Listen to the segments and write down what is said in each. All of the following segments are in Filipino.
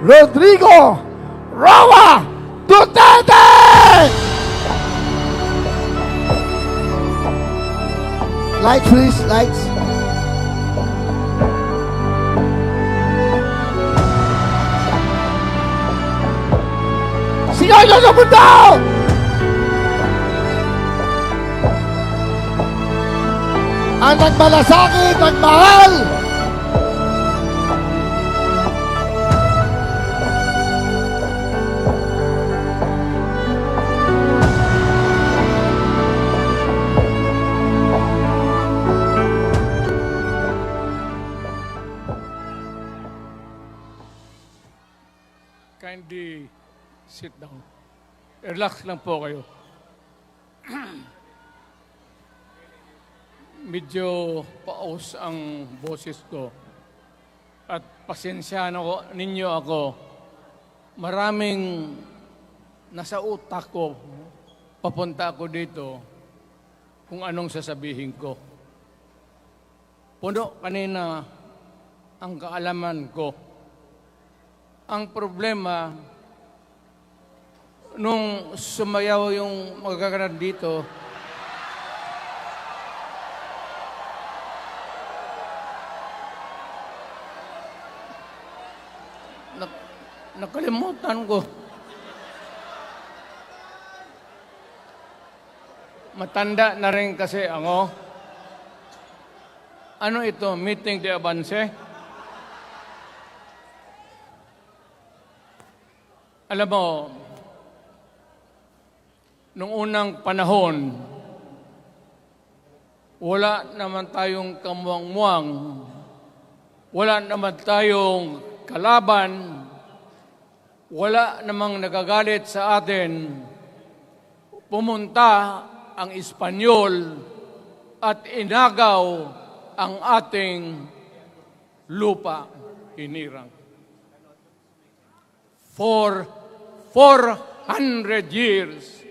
Rodrigo Roa Duterte! Lights, please, lights. Sigaw nyo sa mundo! Ang nagmalasakit, nagmahal! Kindly sit down. Relax lang po kayo. Medyo paus ang boses ko. At pasensyahan ninyo ako. Maraming nasa utak ko. Papunta ako dito kung anong sasabihin ko. Puno kanina ang kaalaman ko. Ang problema, nung sumayaw yung magkakaroon dito, nakalimutan ko. Matanda na rin kasi ako. Ano ito? Meeting de Avance? Alam mo, nung unang panahon, wala naman tayong kamuang-muang, wala naman tayong kalaban, wala namang nagagalit sa atin. Pumunta ang Espanyol at inagaw ang ating lupa, hinirang. For 400 years,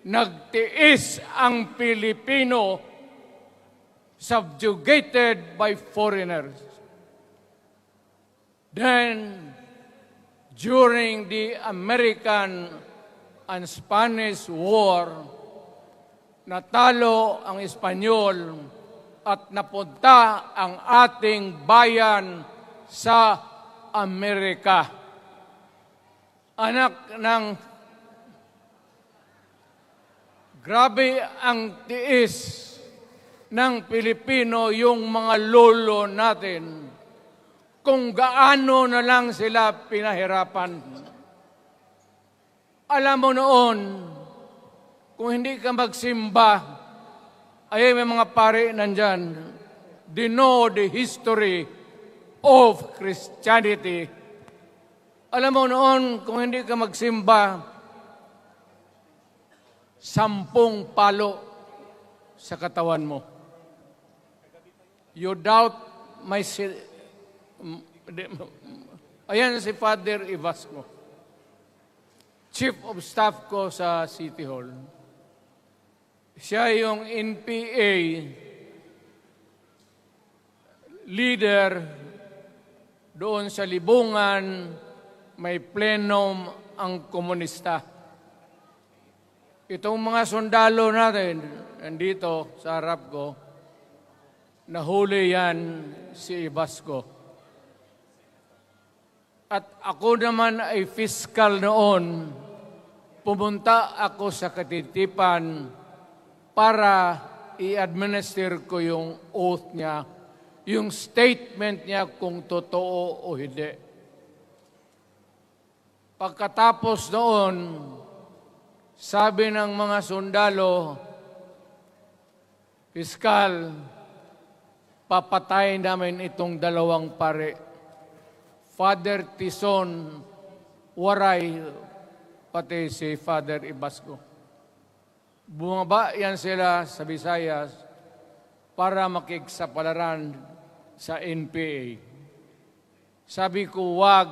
nagtiis ang Pilipino subjugated by foreigners. Then, during the American and Spanish War, natalo ang Espanyol at napunta ang ating bayan sa Amerika. Anak ng grabe ang tiis ng Pilipino, yung mga lolo natin, kung gaano na lang sila pinahirapan. Alam mo noon, kung hindi ka magsimba, ay may mga pare nandyan, they know the history of Christianity. Alam mo noon, kung hindi ka magsimba, 10 palo sa katawan mo. You doubt my... Ayan si Father Ibasco, Chief of Staff ko sa City Hall. Siya yung NPA leader doon sa Libungan. May plenum ang komunista. Itong mga sundalo natin, nandito sa harap ko, nahuli yan si Ibasco. At ako naman ay fiscal noon, pumunta ako sa Katitipan para i-administer ko yung oath niya, yung statement niya kung totoo o hindi. Pagkatapos noon, sabi ng mga sundalo, Piskal, papatayin namin itong 2 pare. Father Tison, Waray, pati si Father Ibasco. Bumaba yan sila sa Visayas para makiksapalaran sa NPA. Sabi ko, wag,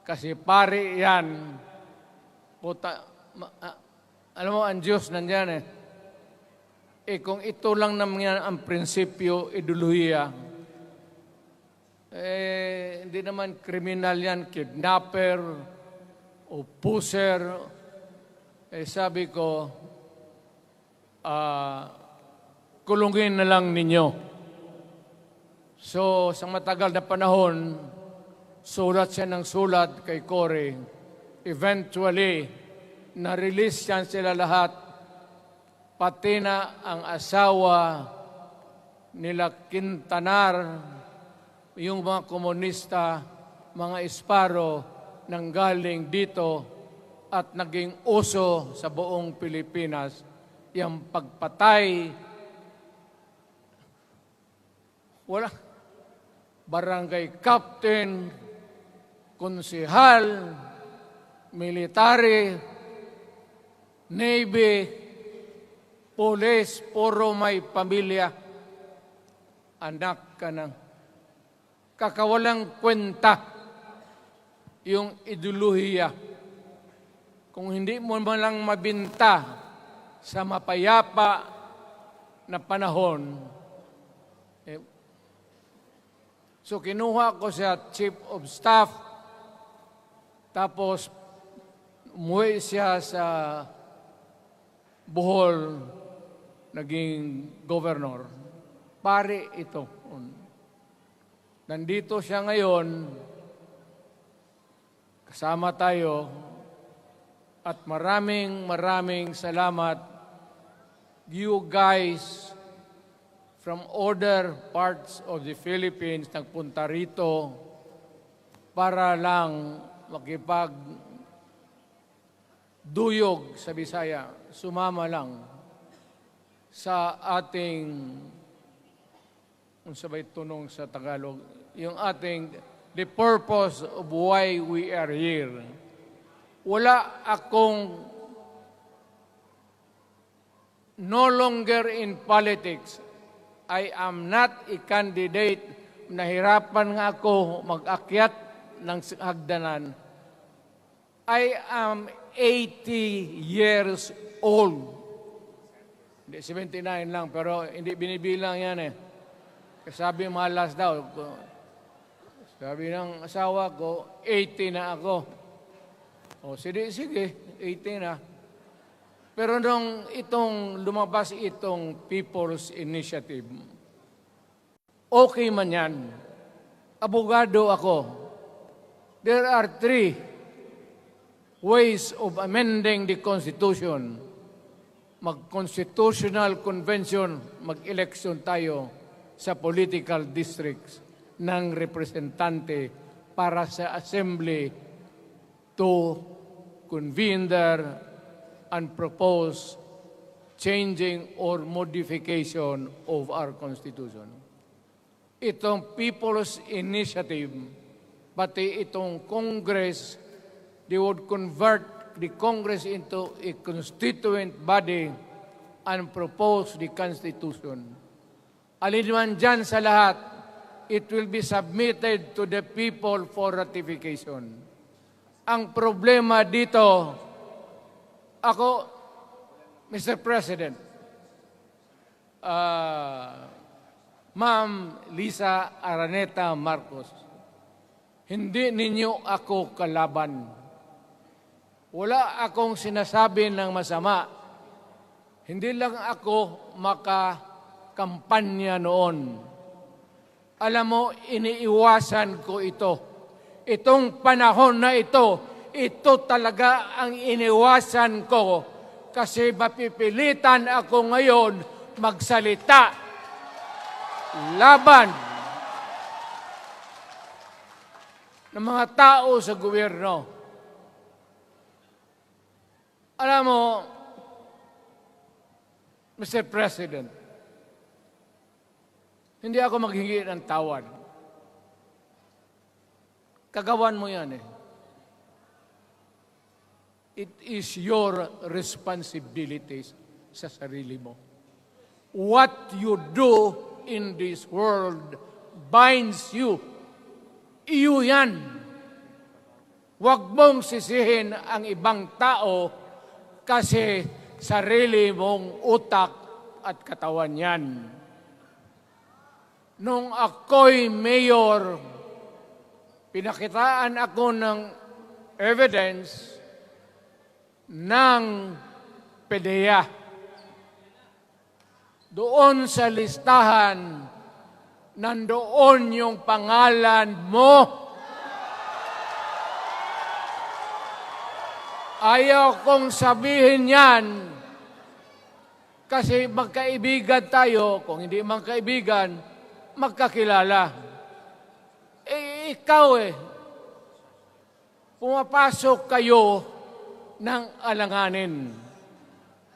kasi pare yan. Puta, alam mo, ang Diyos nandyan kung ito lang naman yan ang prinsipyo, ideolohiya, Hindi naman kriminal yan, kidnapper o pusher. Sabi ko, kulungin na lang ninyo. So, sa matagal na panahon, sulat siya ng sulat kay Cory. Eventually, na-release yan sila lahat, pati na ang asawa nila Quintanar, yung mga komunista, mga Esparo, nanggaling dito at naging uso sa buong Pilipinas, yung pagpatay. Wala. Barangay captain, konsehal, military, navy, police, puro may pamilya. Anak ka ng kakawalang kwenta yung ideolohiya. Kung hindi mo man lang mabinta sa mapayapa na panahon, so kinuha ko siya Chief of Staff, tapos umuwi siya sa Bohol, naging governor. Pare ito. Nandito siya ngayon, kasama tayo, at maraming salamat. You guys from other parts of the Philippines nagpunta rito para lang makipagduyog sa Bisaya. Sumama lang sa ating, kung sabay tunong sa Tagalog, yung ating, the purpose of why we are here. Wala akong, no longer in politics. I am not a candidate. Nahirapan nga ako mag-akyat ng hagdanan. I am 80 years old. Hindi, 79 lang, pero hindi binibilang yan eh. Sabi malas daw. Sabi ng asawa ko, 80 na ako. O, sige, 80 na. Pero nung lumabas itong People's Initiative, okay man yan. Abogado ako. There are 3 ways of amending the Constitution. Mag-constitutional convention, mag-election tayo sa political districts ng representante para sa assembly to convene there and propose changing or modification of our Constitution. Itong People's Initiative, pati itong Congress, they would convert the Congress into a constituent body and propose the Constitution. Alinman dyan sa lahat, it will be submitted to the people for ratification. Ang problema dito, ako, Mr. President, Ma'am Lisa Araneta Marcos, hindi ninyo ako kalaban. Wala akong sinasabi ng masama. Hindi lang ako makakampanya noon. Alam mo, iniiwasan ko ito. Itong panahon na ito talaga ang iniwasan ko kasi mapipilitan ako ngayon magsalita laban ng mga tao sa gobyerno. Alam mo, Mr. President, hindi ako maghingi ng tawad. Kagawan mo yan eh. It is your responsibilities sa sarili mo. What you do in this world binds you. Iyo yan. Huwag mong sisihin ang ibang tao kasi sarili mong utak at katawan yan. Nung ako'y mayor Pinakitaan ako ng evidence ng PDEA. Doon sa listahan, nandoon yung pangalan mo. Ayaw kong sabihin yan kasi magkaibigan tayo. Kung hindi magkaibigan, magkakilala. Ikaw pumapasok kayo ng alanganin.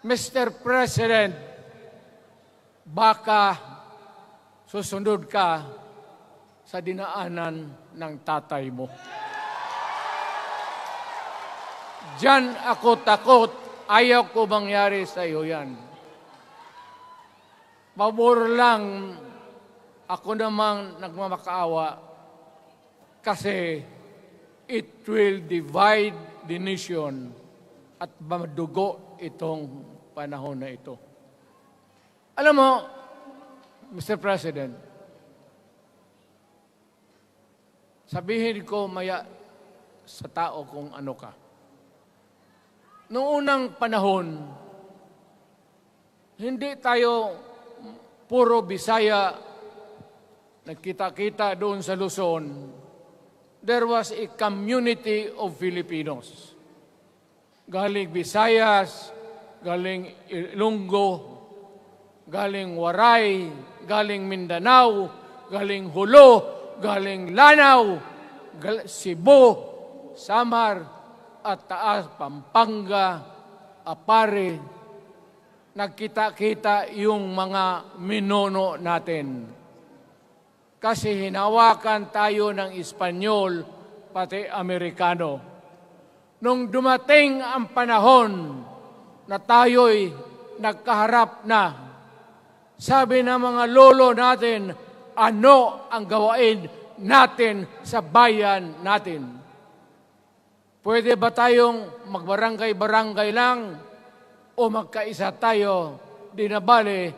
Mr. President, baka susunod ka sa dinaanan ng tatay mo. Diyan ako takot. Ayaw ko mangyari sa iyo yan. Pabor lang, ako namang nagmamakaawa kasi it will divide the nation at madugo itong panahon na ito. Alam mo, Mr. President, sabihin ko maya sa tao kung ano ka. Noong unang panahon, hindi tayo puro Bisaya, nagkita-kita doon sa Luzon. There was a community of Filipinos. Galing Visayas, galing Ilonggo, galing Waray, galing Mindanao, galing Hulo, galing Lanao, Cebu, Samar, at Taas, Pampanga, Apare. Nagkita-kita yung mga minono natin. Kasi hinawakan tayo ng Espanyol, pati Amerikano. Nung dumating ang panahon na tayo'y nagkaharap na, sabi ng mga lolo natin, ano ang gawain natin sa bayan natin? Pwede ba tayong magbarangay-barangay lang o magkaisa tayo? Di na bale,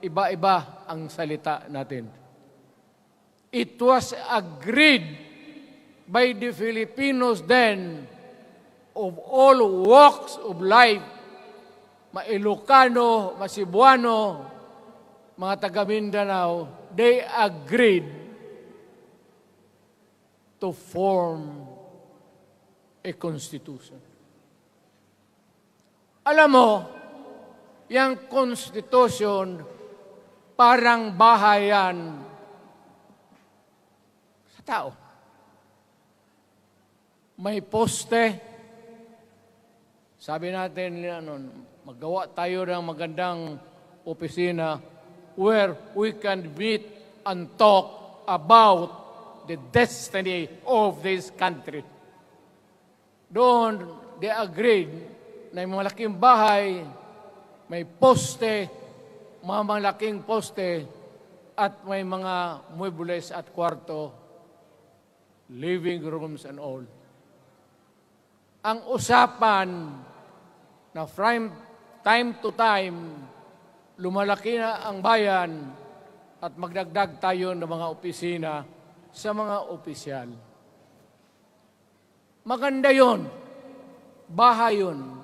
iba-iba ang salita natin. It was agreed by the Filipinos then of all walks of life, Ma-Ilocano, Ma-Cebuano, mga taga Mindanao, they agreed to form a constitution. Alam mo, yung constitution parang bahayan sa tao. May poste. Sabi natin, maggawa tayo ng magandang opisina where we can meet and talk about the destiny of this country. Doon, they agreed na yung malaking bahay, may poste, mga malaking poste, at may mga muebles at kwarto, living rooms and all. Ang usapan na from time to time, lumalaki na ang bayan at magdagdag tayo ng mga opisina sa mga opisyal. Maganda yun. Bahay yun.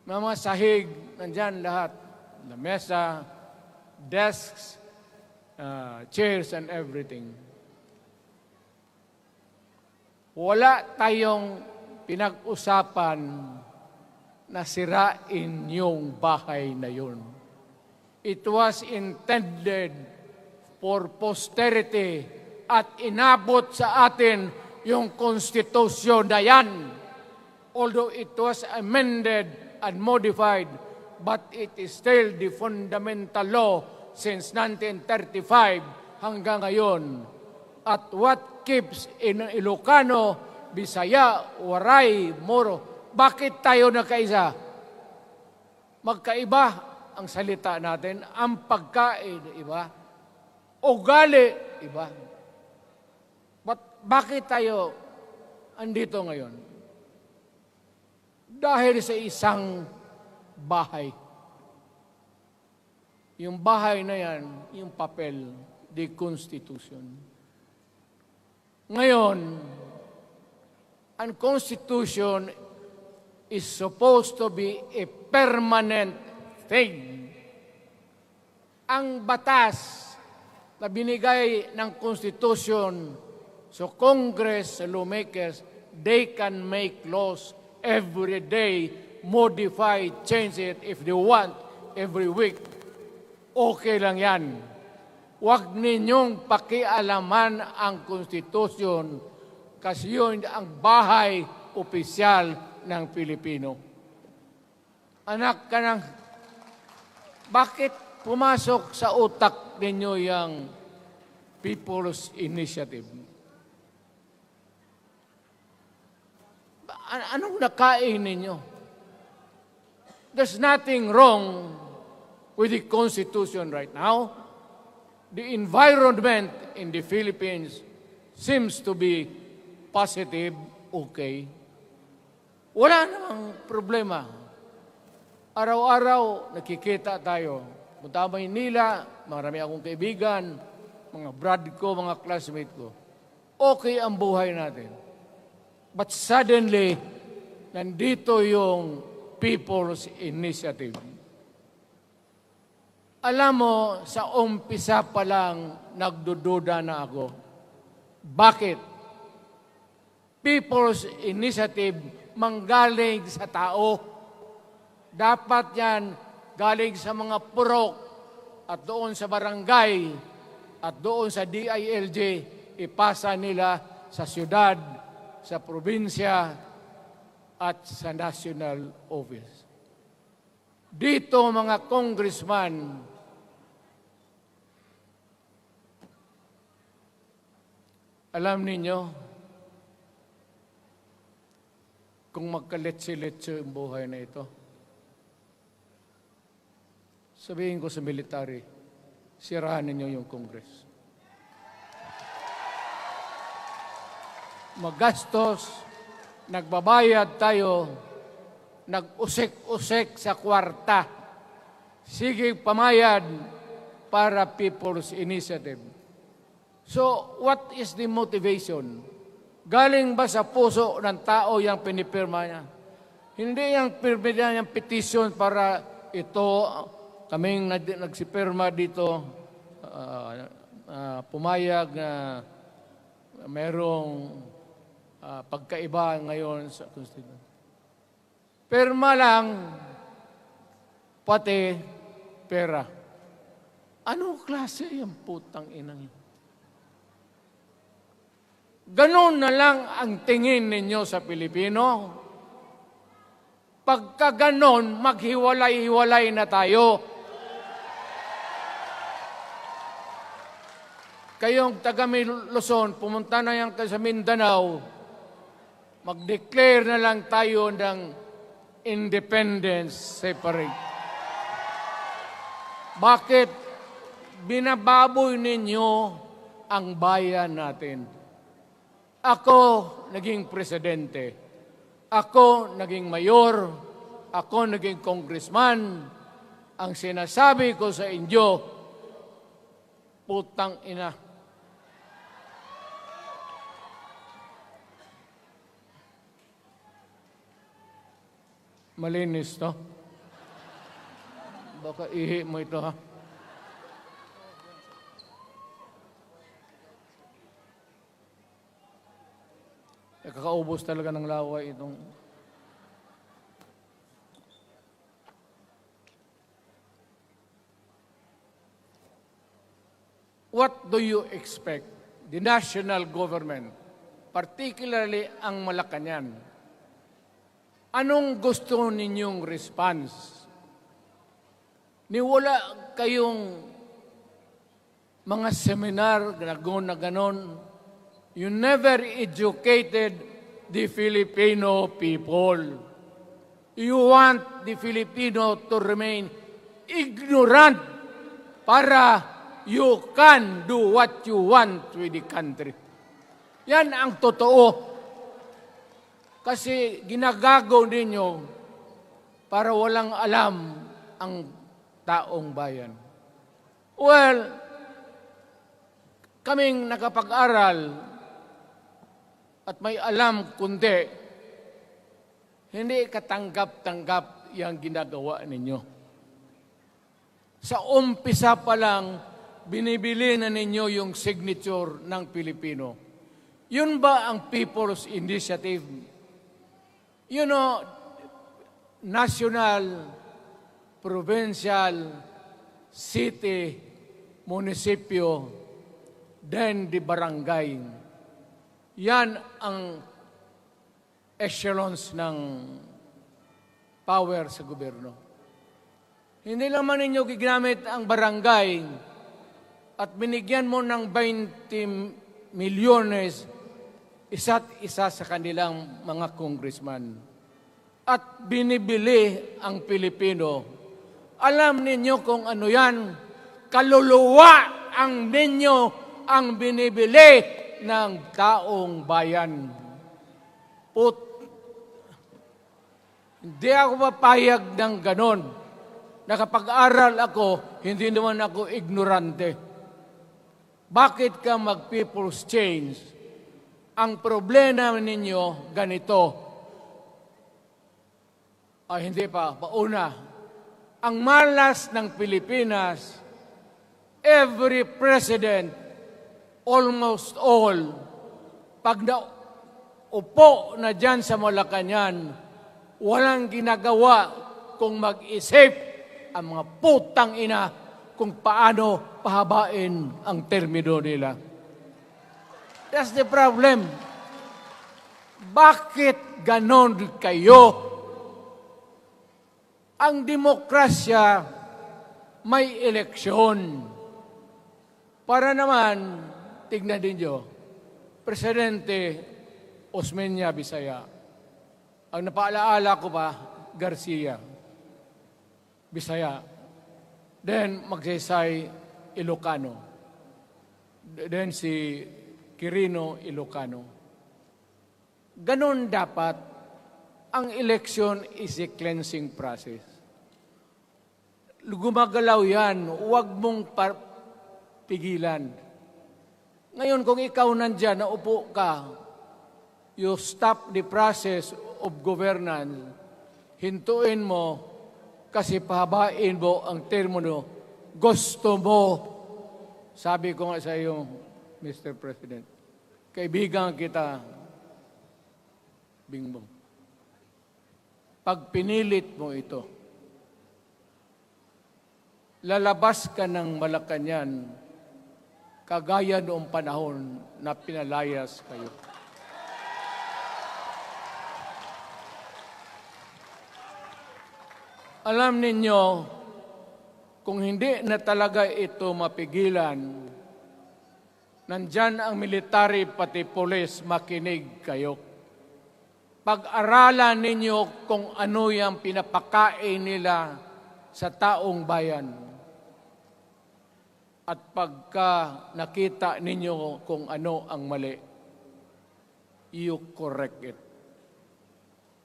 Mga sahig, nandyan lahat. Lamesa, desks, chairs, and everything. Wala tayong pinag-usapan na sirain yung bahay na yun. It was intended for posterity at inabot sa atin yung konstitusyon na yan. Although it was amended and modified, but it is still the fundamental law since 1935 hanggang ngayon. At what keeps in Ilocano, Bisaya, Waray, Moro, bakit tayo nagkaisa? Magkaiba ang salita natin, ang pagkain, iba. Ugali, iba. Bakit tayo andito ngayon? Dahil sa isang bahay. Yung bahay na yan, yung papel, the Constitution. Ngayon, ang Constitution is supposed to be a permanent thing. Ang batas na binigay ng Constitution sa Congress, sa lawmakers, they can make laws every day, modify, change it if they want, every week. Okay lang yan. Huwag ninyong pakialaman ang Constitution kasi yun ang bahay opisyal ng Pilipino. Anak ka ng, bakit pumasok sa utak ninyo yung People's Initiative? Anong nakain ninyo? There's nothing wrong with the Constitution right now. The environment in the Philippines seems to be positive, okay. Wala namang problema. Araw-araw, nakikita tayo. Punta Maynila, marami akong kaibigan, mga brad ko, mga classmate ko. Okay ang buhay natin. But suddenly, nandito yung People's Initiative. Alam mo, sa umpisa pa lang, nagdududa na ako. Bakit? People's Initiative manggaling sa tao. Dapat yan galing sa mga purok at doon sa barangay at doon sa DILG, ipasa nila sa syudad, sa probinsya at sa national office. Dito mga congressman, alam ninyo, kung magkaletse-letse ang buhay na ito, sabihin ko sa military, sirahan ninyo yung Congress. Magastos, nagbabayad tayo, nag-usik-usik sa kwarta. Sige pamayad para People's Initiative. So, what is the motivation? Galing ba sa puso ng tao yung pinipirma niya? Hindi yung pirma niya yung petition para ito, kaming nagsipirma dito, pumayag na merong pagkaiba ngayon sa Constitution. Pirma lang, pati pera. Anong klase yung putang inang yun? Ganon na lang ang tingin ninyo sa Pilipino. Pagka ganon, maghiwalay-hiwalay na tayo. Kayong taga Luzon, pumunta na yan sa Mindanao, mag-declare na lang tayo ng independence separate. Bakit binababoy ninyo ang bayan natin? Ako naging presidente. Ako naging mayor. Ako naging congressman. Ang sinasabi ko sa inyo, putang ina. Malinis to. Baka ihi mo ito ha. Kakaubos talaga ng laway itong... What do you expect? The national government, particularly ang Malacanang, anong gusto ninyong response? Niwala kayong mga seminar na ganon. You never educated the Filipino people. You want the Filipino to remain ignorant para you can do what you want with the country. Yan ang totoo. Kasi ginagago ninyo para walang alam ang taong bayan. Well, kaming nakapag-aral, at may alam kundi hindi katanggap-tanggap yung ginagawa ninyo. Sa umpisa pa lang, binibili na ninyo yung signature ng Pilipino. Yun ba ang People's Initiative? You know, national, provincial, city, munisipyo, then the barangay. Yan ang echelons ng power sa gobyerno. Hindi naman ninyo gigamit ang barangay at binigyan mo ng 20 milyones isa't isa sa kanilang mga congressman. At binibili ang Pilipino. Alam ninyo kung ano yan? Kaluluwa ang ninyo ang binibili ng taong bayan. Hindi ako papayag ng ganon. Nakapag-aral ako, hindi naman ako ignorante. Bakit ka mag-people's change? Ang problema ninyo, ganito. Ay, hindi pa. Pauna. Ang malas ng Pilipinas, every president, almost all, pag naupo na dyan sa Malacanang, walang ginagawa kung mag-isip ang mga putang ina kung paano pahabain ang termino nila. That's the problem. Bakit ganon kayo? Ang demokrasya may eleksyon. Para naman, tignan ninyo, Presidente Osmeña Bisaya. Ang napaalaala ko pa, Garcia Bisaya. Then Magsaysay Ilocano. Then si Quirino Ilocano. Ganon dapat. Ang election is a cleansing process. Gumagalaw yan. Huwag mong pigilan. Ngayon, kung ikaw nandyan, naupo ka, you stop the process of governance, hintuin mo, kasi pahabain mo ang termino, gusto mo. Sabi ko nga sa iyo, Mr. President, kaibigan kita, Bingbong. Pag pinilit mo ito, lalabas ka ng Malacanang kagaya noong panahon na pinalayas kayo. Alam ninyo, kung hindi na talaga ito mapigilan, nandyan ang military pati polis, makinig kayo. Pag-aralan ninyo kung ano yung pinapakain nila sa taong bayan. At pagka nakita ninyo kung ano ang mali, you correct it.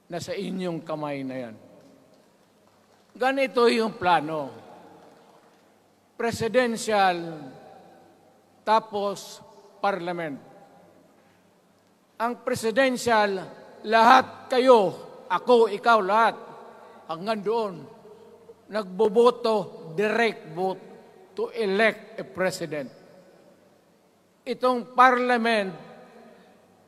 Nasa inyong kamay na yan. Ganito yung plano. Presidential, tapos parliament. Ang presidential, lahat kayo, ako, ikaw, lahat, hanggang doon, nagboboto, direct vote to elect a president. Itong parliament,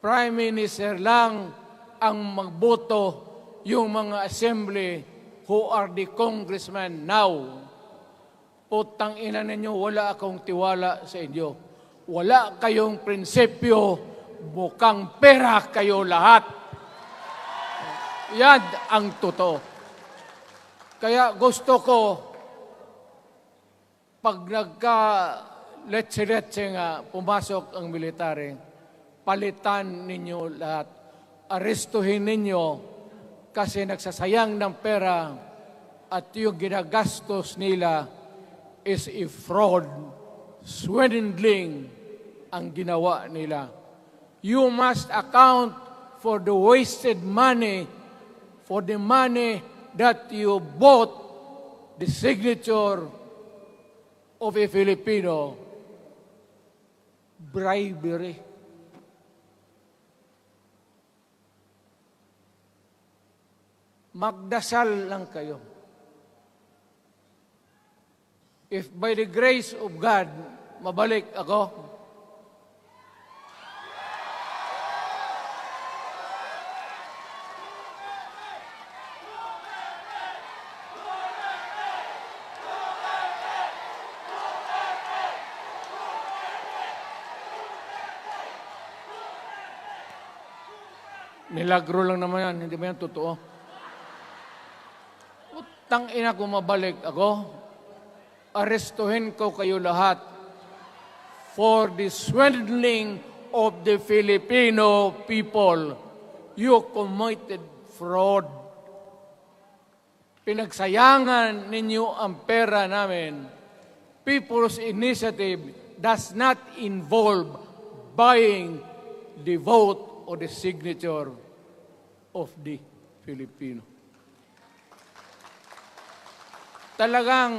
prime minister lang ang magboto, yung mga assembly who are the congressmen now. Putang ina ninyo, wala akong tiwala sa inyo. Wala kayong prinsipyo, bukang pera kayo lahat. Yan ang totoo. Kaya gusto ko, pag nagka-letse-letse nga, pumasok ang military, palitan ninyo lahat. Arestuhin ninyo kasi nagsasayang ng pera at yung ginagastos nila is a fraud, swindling ang ginawa nila. You must account for the wasted money, for the money that you bought the signature of a Filipino. Bribery. magdasal lang kayo. If by the grace of God, mabalik ako, milagro lang naman yan, hindi ba yan totoo? Utang ina ko mabalik ako, arestuhin ko kayo lahat for the swindling of the Filipino people. You committed fraud. Pinagsayangan ninyo ang pera namin. People's Initiative does not involve buying the vote or the signature of the Filipino. Talagang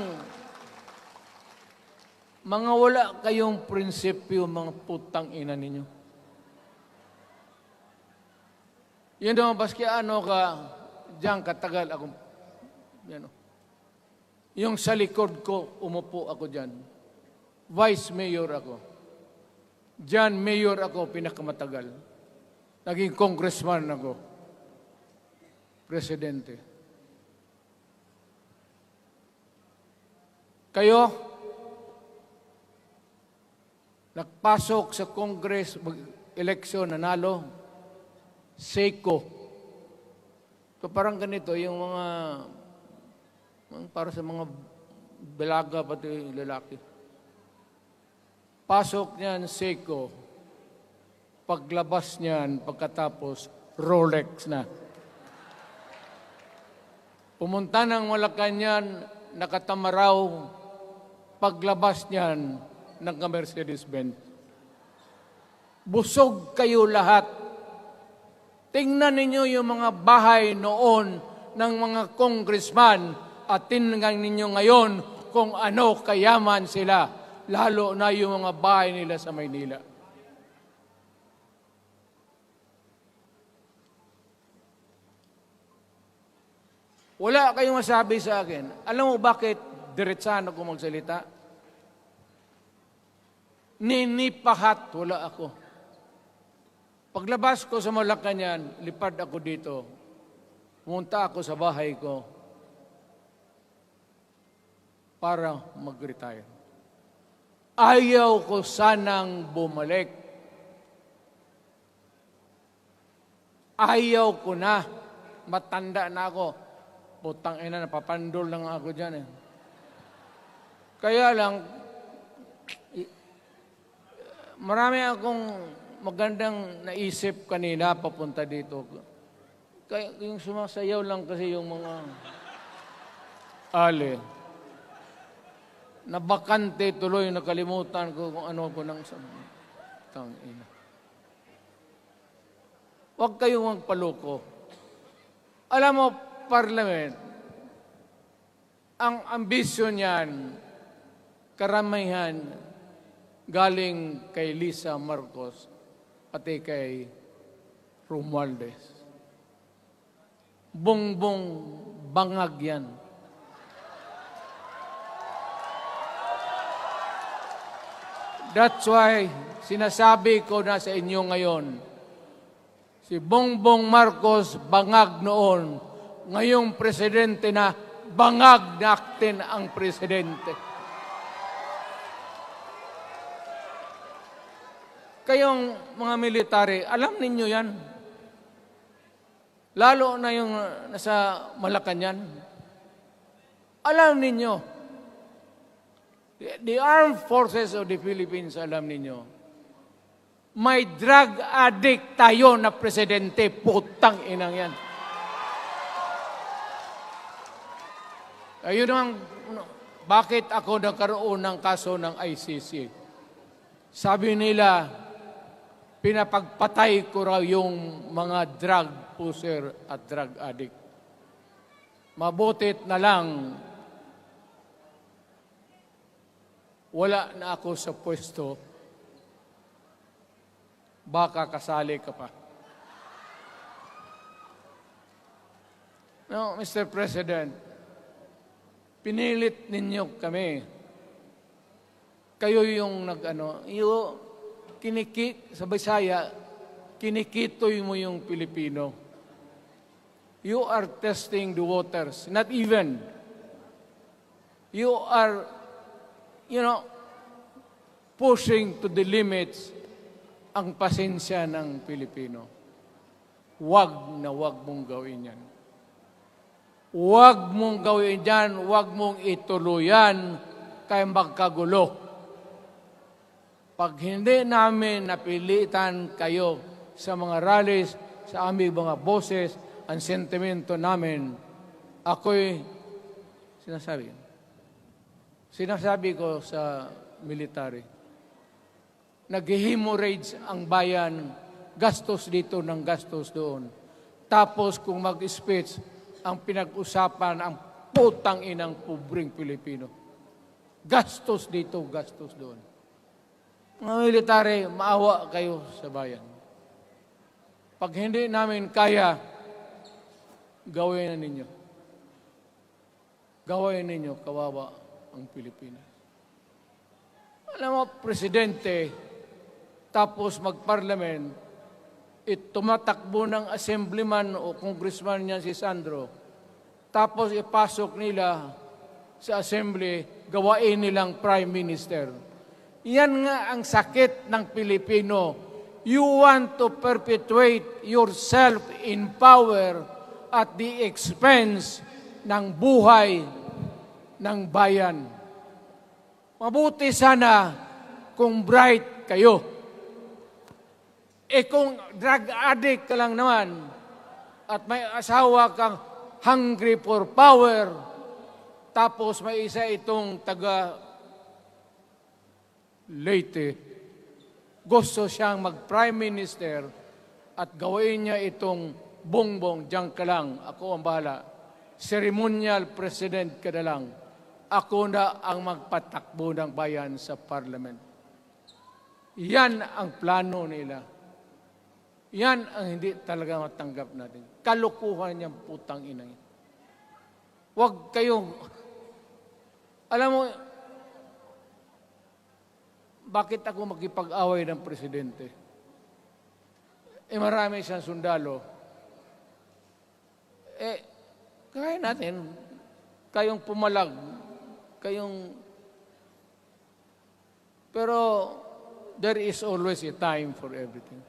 mga wala kayong prinsipyo, mga putang ina ninyo. Yun naman, baski ano ka, diyan katagal ako, yan o. Yung sa likod ko, umupo ako diyan. Vice Mayor ako. Diyan, Mayor ako, pinakamatagal. Naging congressman ako. Presidente. Kayo, nagpasok sa Congress, eleksyon, nanalo, SECO. So parang ganito, yung mga, para sa mga balaga, pati lalaki. Pasok niyan, SECO. Paglabas niyan, pagkatapos, Rolex na. Pumunta ng Malacanang, nakatamaraw, paglabas niyan, ng Mercedes-Benz. Busog kayo lahat. Tingnan ninyo yung mga bahay noon ng mga congressman at tingnan ninyo ngayon kung ano kayaman sila, lalo na yung mga bahay nila sa Maynila. Wala kayong masabi sa akin. Alam mo bakit diretsahan ako magsalita? Ninipahat, wala ako. Paglabas ko sa Malacanang, lipad ako dito. Pumunta ako sa bahay ko para mag-retire. Ayaw ko sanang bumalik. Ayaw ko na. Matanda na ako. Putang ina, napapandol lang ako dyan eh. Kaya lang, marami akong magandang naisip kanina papunta dito. Kaya yung sumasayaw lang kasi yung mga ale. Nabakante tuloy, nakalimutan ko kung ano ko nang tangina. Huwag kayong magpaloko. Alam mo, Parliament, ang ambisyon niyan, karamihan, galing kay Lisa Marcos pati kay Romualdez. Bongbong bangag yan. That's why sinasabi ko na sa inyo ngayon, si Bongbong Marcos bangag noon, ngayong presidente na, bangag natin ang presidente. Kayong mga military, alam ninyo yan. Lalo na yung nasa Malacanang. Alam ninyo. The Armed Forces of the Philippines, alam ninyo. May drug addict tayo na presidente. Putang inang yan. Ayun ang, bakit ako nagkaroon ng kaso ng ICC? Sabi nila, pinapagpatay ko raw yung mga drug user at drug addict. Mabutit na lang, wala na ako sa pwesto, baka kasali ka pa. No, Mr. President, pinilit ninyo kami. Kayo yung sa Bisaya, kinikitoy mo yung Pilipino. You are testing the waters. Not even. You are, pushing to the limits ang pasensya ng Pilipino. Wag na wag mong gawin yan. Wag mong gawin yan, wag mong ituluyan kaya magkagulo. Pag hindi namin napilitan kayo sa mga rallies, sa aming mga boses, ang sentimento namin, ako'y sinasabi ko sa military, nag-hemorrhage ang bayan, gastos dito ng gastos doon. Tapos kung mag-speech, ang pinag-usapan ang putang inang pobreng Pilipino. Gastos dito, gastos doon. Mga military, maawa kayo sa bayan. Pag hindi namin kaya, gawin na ninyo. Gawin ninyo, kawawa ang Pilipinas. Alam mo, Presidente, tapos mag-parliament, tumatakbo ng assemblyman o congressman niya si Sandro, tapos ipasok nila sa assembly, gawain nilang prime minister. Yan nga ang sakit ng Pilipino. You want to perpetuate yourself in power at the expense ng buhay ng bayan. Mabuti sana kung bright kayo. Kung drug addict ka lang naman at may asawa kang hungry for power, tapos may isa itong taga Leyte, gusto siyang mag-prime minister at gawin niya itong bongbong, diyan ka lang, ako ang bahala. Ceremonial president ka na lang. Ako na ang magpatakbo ng bayan sa parliament. Yan ang plano nila. Yan ang hindi talaga matanggap natin. Kalukuhan niyang putang ina. Huwag kayong, alam mo, bakit ako makipag-away ng presidente? Marami siyang sundalo. Kaya natin, kayong pumalag, pero there is always a time for everything.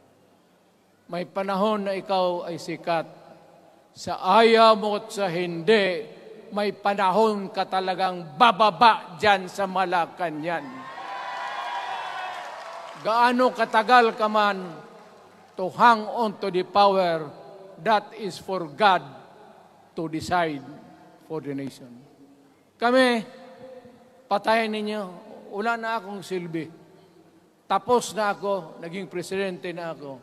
May panahon na ikaw ay sikat. Sa ayaw mo at sa hindi, may panahon ka talagang bababa dyan sa Malacanang. Gaano katagal ka man to hang on to the power, that is for God to decide for the nation. Kami, patayin ninyo, wala na akong silbi. Tapos na ako, naging presidente na ako.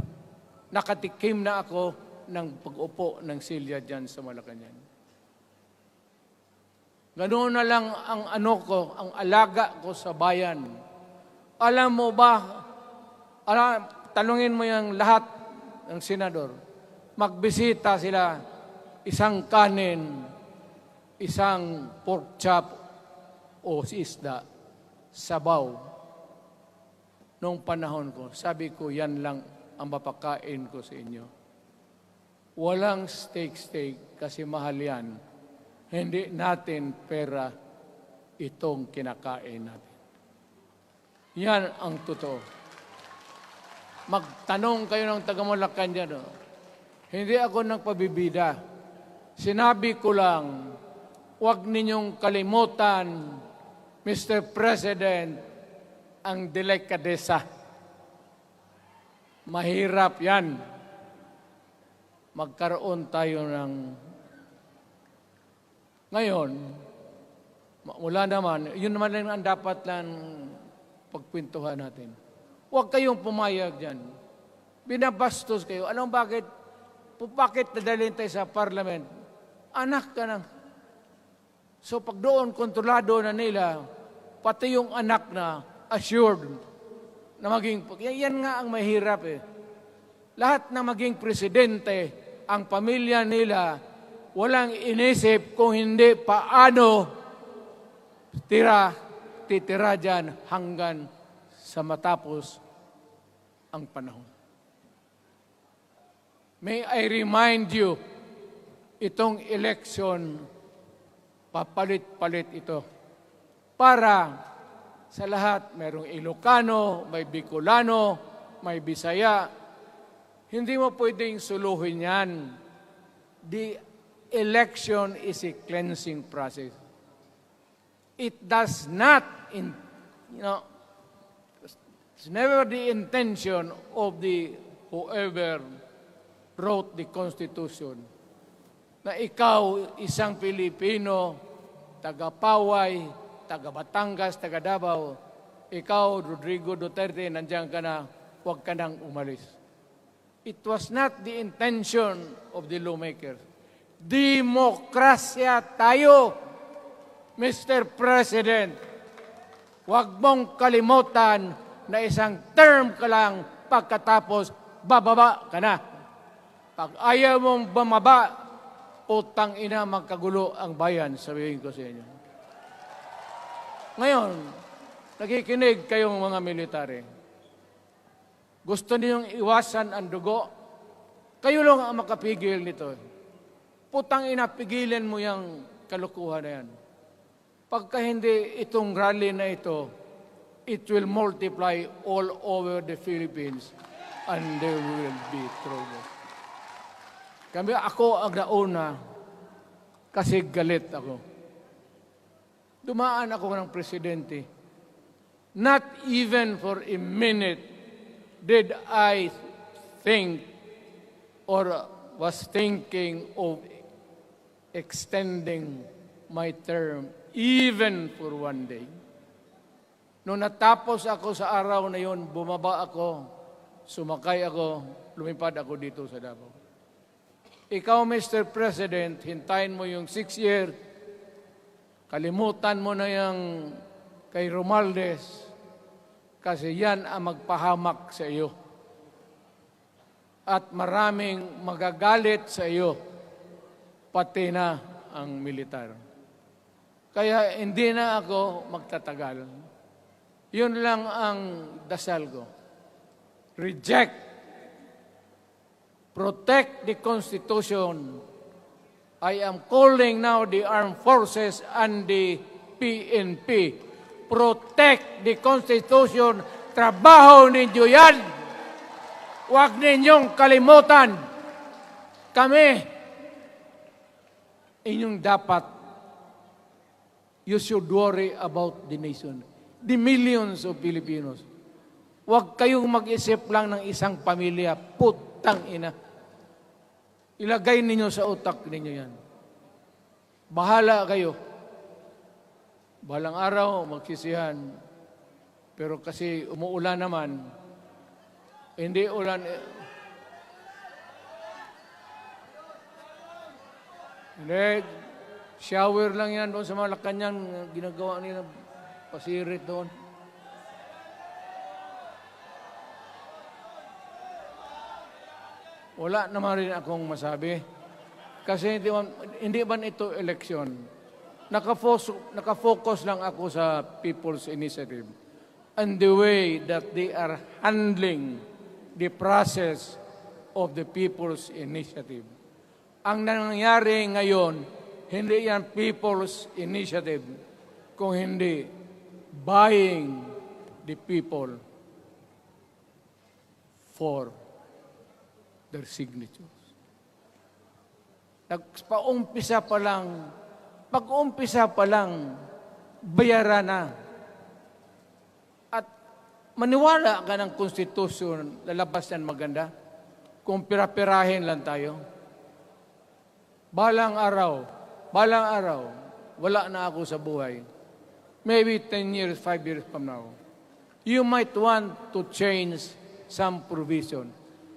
Nakatikim na ako ng pag-upo ng silya dyan sa Malacanang. Ganoon na lang ang ang alaga ko sa bayan. Alam mo ba, tanungin mo yung lahat ng senador, magbisita sila, isang kanin, isang pork chop o isda, sabaw. Noong panahon ko, sabi ko, yan lang ang mapakain ko sa inyo. Walang steak kasi mahal yan. Hindi natin pera itong kinakain natin. Yan ang totoo. Magtanong kayo ng taga-Malacan dyan. Hindi ako nagpabibida. Sinabi ko lang, huwag ninyong kalimutan, Mr. President, ang delikadesa. Mahirap yan. Magkaroon tayo ng... Ngayon, wala naman, yun naman lang ang dapat lang pagkwentuhan natin. Huwag kayong pumayag dyan. Binabastos kayo. Alam bakit? Bakit nadalhin tayo sa parliament? Anak ka na. So pag doon, kontrolado na nila, pati yung anak na assured na maging... Yan nga ang mahirap eh. Lahat na maging presidente, ang pamilya nila, walang inisip kung hindi paano titira dyan hanggang sa matapos ang panahon. May I remind you, itong election, papalit-palit ito. Para sa lahat, mayroong Ilocano, may Bicolano, may Bisaya. Hindi mo pwedeng suluhin yan. The election is a cleansing process. It does not, it's never the intention of the whoever wrote the Constitution na ikaw, isang Pilipino, taga-Paway, taga-Batangas, taga-Davao, ikaw, Rodrigo Duterte, nandiyan ka na, huwag ka nang umalis. It was not the intention of the lawmakers. Demokrasya tayo, Mr. President. Huwag mong kalimutan na isang term ka lang pagkatapos bababa ka na. Pag ayaw mong bumaba, utang ina magkagulo ang bayan, sabihin ko sa inyo. Ngayon, nakikinig kayong mga military. Gusto niyong iwasan ang dugo? Kayo lang ang makapigil nito. Putang ina, pigilan mo yung kalukuhan na yan. Pagka hindi itong rally na ito, it will multiply all over the Philippines and there will be trouble. Ako ang nauna kasi galit ako. Dumaan ako ng presidente. Not even for a minute did I think or was thinking of extending my term even for one day. Nung natapos ako sa araw na yon, bumaba ako, sumakay ako, lumipad ako dito sa Davao. Ikaw, Mr. President, hintayin mo yung 6 year, kalimutan mo na yung kay Romualdez, kasi yan ang magpahamak sa iyo. At maraming magagalit sa iyo, pati na ang militar. Kaya hindi na ako magtatagal. Yun lang ang dasal ko. Reject. Protect the Constitution. I am calling now the armed forces and the PNP. Protect the Constitution. Trabaho ninyo yan. Huwag ninyong kalimutan. Kami, inyong dapat, you should worry about the nation. The millions of Filipinos. Huwag kayong mag-isip lang ng isang pamilya. Putang ina. Ilagay ninyo sa utak ninyo yan. Bahala kayo. Balang araw, magsisihan. Pero kasi umuulan naman, hindi ulan. Hindi, shower lang yan doon sa Malacanang, ginagawa nila, pasirit doon. Wala naman rin akong masabi. Kasi hindi man ito eleksyon. Nakafocus lang ako sa People's Initiative and the way that they are handling the process of the People's Initiative. Ang nangyayari ngayon, hindi yan People's Initiative, kung hindi buying the people for their signatures. Pag-umpisa pa lang, bayaran na. At maniwala ka ng konstitusyon, lalabas yan maganda. Kung pira-pirahin lang tayo. Balang araw, wala na ako sa buhay. Maybe 10 years, 5 years from now. You might want to change some provision.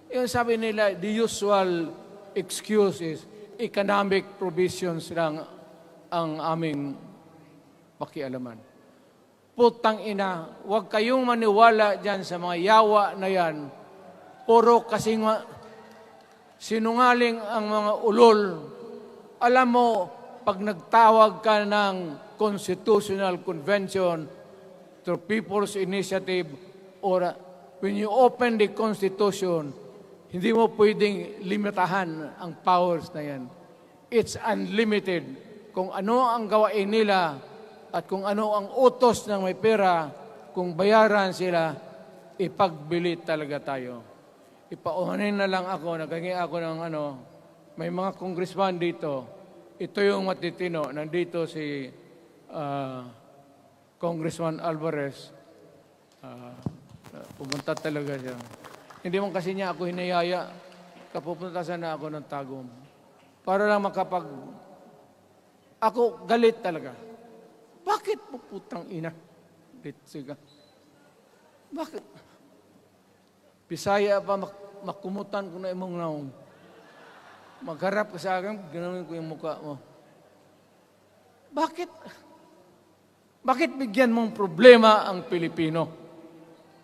Yung sabi nila, the usual excuse is economic provisions lang ang aming pakialaman. Putang ina, huwag kayong maniwala dyan sa mga yawa na yan. Puro kasing sinungaling ang mga ulol Alam mo, pag nagtawag ka ng Constitutional Convention through People's Initiative or when you open the Constitution, hindi mo pwedeng limitahan ang powers na yan. It's unlimited. Kung ano ang gawain nila at kung ano ang utos ng may pera, kung bayaran sila, ipagbili talaga tayo. Ipauhanin na lang ako, naghangi ako ng may mga congressman dito. Ito yung matitino. Nandito si Congressman Alvarez. Pumunta talaga siya. Hindi mo kasi niya ako hinayaya. Kapupunta sana ako ng Tagum. Para lang ako galit talaga. Bakit po putang ina? Siga. Bakit? Bisaya pa makumutan ko na imong naong. Magharap ka sa akin, ganoon ko yung mukha mo. Bakit? Bakit bigyan mong problema ang Pilipino?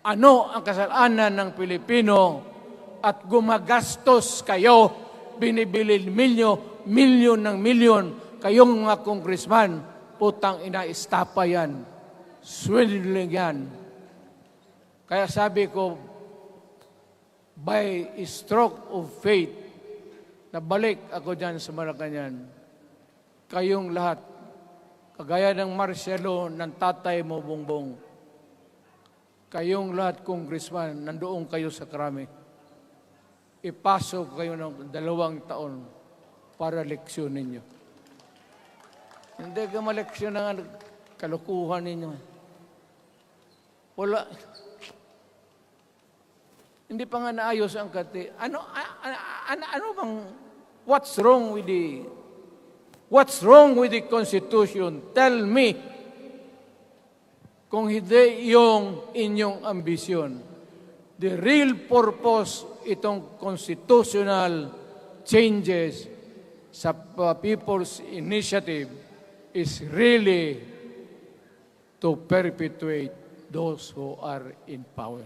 Ano ang kasalanan ng Pilipino at gumagastos kayo, binibili milyon ng milyon, kayong mga congressman, putang ina, istapa yan. Swindling yan. Kaya sabi ko, by stroke of faith, nabalik ako dyan sa Malacanang. Kayong lahat, kagaya ng Marcelo, ng tatay mo, Bongbong, kayong lahat, congressman, nandoon kayo sa Krami. Ipasok kayo ng 2 taon para leksyon ninyo. Hindi ka maleksyon ng kalukuhan ninyo. Wala. Hindi pa nga naayos ang kati. Ano bang, what's wrong with the Constitution? Tell me. Kung hindi yung inyong ambisyon. The real purpose itong constitutional changes sa People's Initiative is really to perpetuate those who are in power.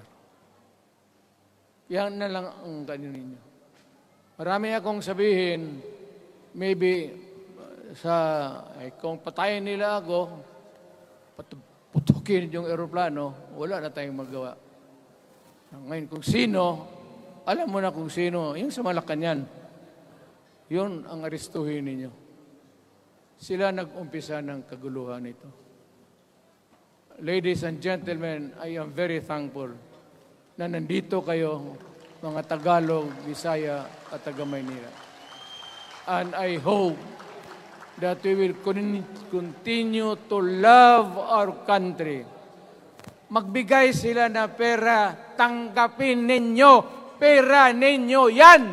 Yan na lang ang ganyan ninyo. Marami akong sabihin, maybe kung patayin nila ako, putukin yung eroplano, wala na tayong magawa. Ngayon, kung sino, alam mo na kung sino, yung sa Malacanang, yun ang aristuhin ninyo. Sila nag-umpisa ng kaguluhan ito. Ladies and gentlemen, I am very thankful na nandito kayo, mga Tagalog, Bisaya, at taga-Maynila. And I hope that we will continue to love our country. Magbigay sila na pera, tanggapin ninyo, pera ninyo yan.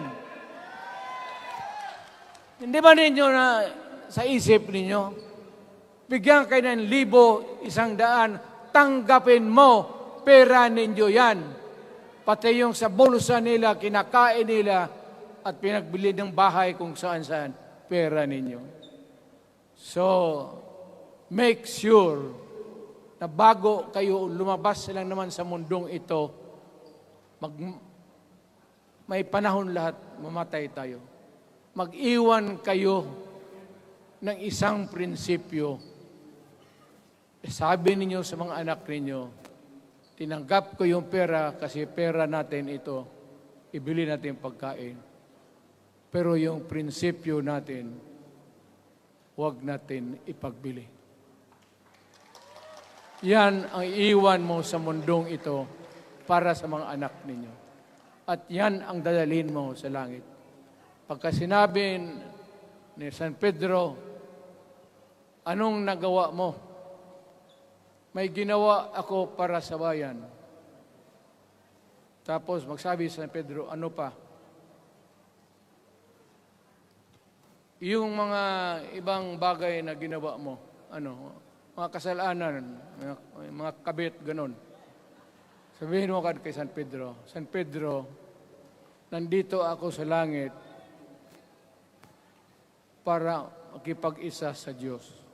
Hindi ba ninyo na sa isip ninyo? Bigyan kayo ng 1,000, 100, tanggapin mo, pera ninyo yan. Pati yung sa bulsa nila, kinakain nila, at pinagbili ng bahay kung saan-saan, pera ninyo. So, make sure na bago kayo lumabas lang naman sa mundong ito, may panahon lahat, mamatay tayo. Mag-iwan kayo ng isang prinsipyo. Sabi ninyo sa mga anak ninyo, tinanggap ko yung pera kasi pera natin ito, ibili natin pagkain. Pero yung prinsipyo natin, huwag natin ipagbili. Yan ang iwan mo sa mundong ito para sa mga anak ninyo. At yan ang dadalhin mo sa langit. Pagka sinabi ni San Pedro, anong nagawa mo? May ginawa ako para sa bayan. Tapos magsabi si San Pedro, ano pa? Yung mga ibang bagay na ginawa mo, mga kasalanan, mga kabit, ganon. Sabihin mo kay San Pedro, nandito ako sa langit para makipag-isa sa Diyos.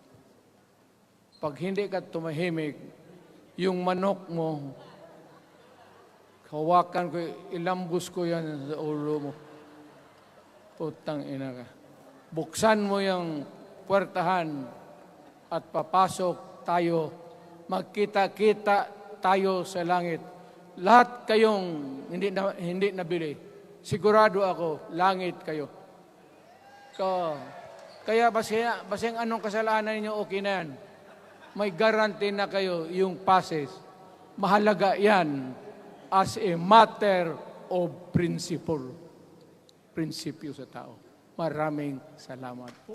Pag hindi ka tumahimik, yung manok mo, hawakan ko, ilambos ko yan sa ulo mo. Putang ina ka. buksan mo yung puwertahan at papasok tayo, magkita-kita tayo sa langit. Lahat kayong hindi nabili, sigurado ako, langit kayo. Kaya basing anong kasalanan ninyo, okay na yan. May guarantee na kayo yung passes. Mahalaga yan as a matter of principle. Prinsipyo sa tao. Maraming salamat po.